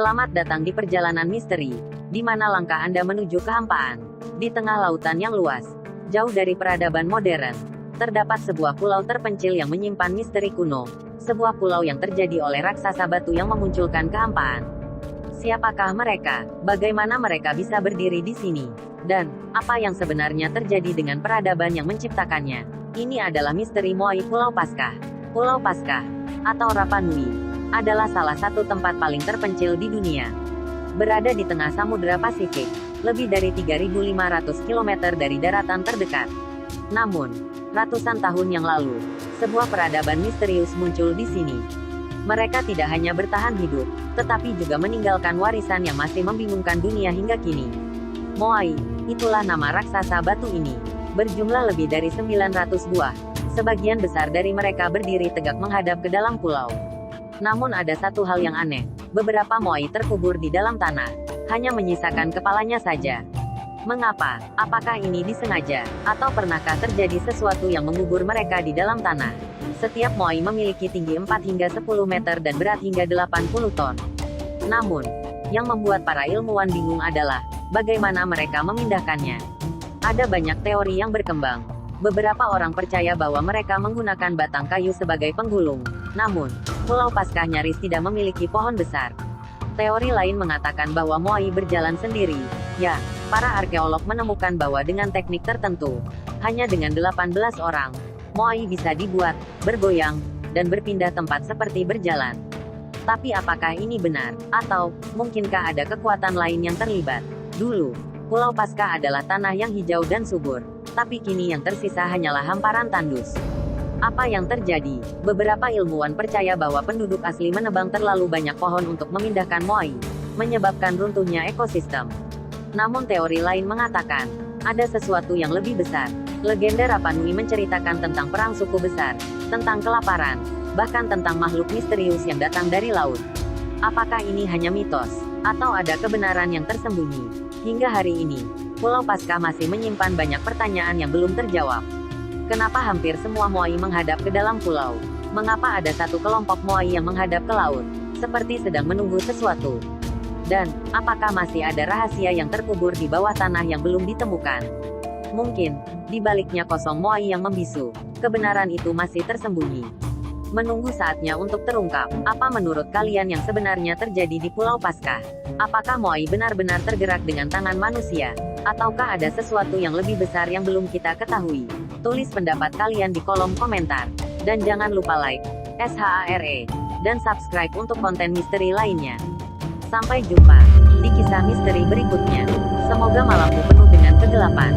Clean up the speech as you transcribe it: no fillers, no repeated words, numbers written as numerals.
Selamat datang di perjalanan misteri, di mana langkah Anda menuju kehampaan. Di tengah lautan yang luas, jauh dari peradaban modern, terdapat sebuah pulau terpencil yang menyimpan misteri kuno. Sebuah pulau yang terjadi oleh raksasa batu yang memunculkan kehampaan. Siapakah mereka? Bagaimana mereka bisa berdiri di sini? Dan, apa yang sebenarnya terjadi dengan peradaban yang menciptakannya? Ini adalah misteri Moai Pulau Paskah. Pulau Paskah, atau Rapa Nui, adalah salah satu tempat paling terpencil di dunia. Berada di tengah Samudra Pasifik, lebih dari 3.500 km dari daratan terdekat. Namun, ratusan tahun yang lalu, sebuah peradaban misterius muncul di sini. Mereka tidak hanya bertahan hidup, tetapi juga meninggalkan warisan yang masih membingungkan dunia hingga kini. Moai, itulah nama raksasa batu ini. Berjumlah lebih dari 900 buah. Sebagian besar dari mereka berdiri tegak menghadap ke dalam pulau. Namun ada satu hal yang aneh. Beberapa Moai terkubur di dalam tanah. Hanya menyisakan kepalanya saja. Mengapa? Apakah ini disengaja? Atau pernahkah terjadi sesuatu yang mengubur mereka di dalam tanah? Setiap Moai memiliki tinggi 4 hingga 10 meter dan berat hingga 80 ton. Namun, yang membuat para ilmuwan bingung adalah, bagaimana mereka memindahkannya. Ada banyak teori yang berkembang. Beberapa orang percaya bahwa mereka menggunakan batang kayu sebagai penggulung. Namun, Pulau Paskah nyaris tidak memiliki pohon besar. Teori lain mengatakan bahwa Moai berjalan sendiri. Ya, para arkeolog menemukan bahwa dengan teknik tertentu, hanya dengan 18 orang, Moai bisa dibuat, bergoyang, dan berpindah tempat seperti berjalan. Tapi apakah ini benar? Atau, mungkinkah ada kekuatan lain yang terlibat? Dulu, Pulau Paskah adalah tanah yang hijau dan subur. Tapi kini yang tersisa hanyalah hamparan tandus. Apa yang terjadi? Beberapa ilmuwan percaya bahwa penduduk asli menebang terlalu banyak pohon untuk memindahkan Moai, menyebabkan runtuhnya ekosistem. Namun teori lain mengatakan, ada sesuatu yang lebih besar. Legenda Rapa Nui menceritakan tentang perang suku besar, tentang kelaparan, bahkan tentang makhluk misterius yang datang dari laut. Apakah ini hanya mitos? Atau ada kebenaran yang tersembunyi? Hingga hari ini, Pulau Paskah masih menyimpan banyak pertanyaan yang belum terjawab. Kenapa hampir semua Moai menghadap ke dalam pulau? Mengapa ada satu kelompok Moai yang menghadap ke laut, seperti sedang menunggu sesuatu? Dan, apakah masih ada rahasia yang terkubur di bawah tanah yang belum ditemukan? Mungkin, di baliknya kosong Moai yang membisu, kebenaran itu masih tersembunyi. Menunggu saatnya untuk terungkap. Apa menurut kalian yang sebenarnya terjadi di Pulau Paskah? Apakah Moai benar-benar tergerak dengan tangan manusia? Ataukah ada sesuatu yang lebih besar yang belum kita ketahui? Tulis pendapat kalian di kolom komentar. Dan jangan lupa like, SHARE, dan subscribe untuk konten misteri lainnya. Sampai jumpa di kisah misteri berikutnya. Semoga malammu penuh dengan kegelapan.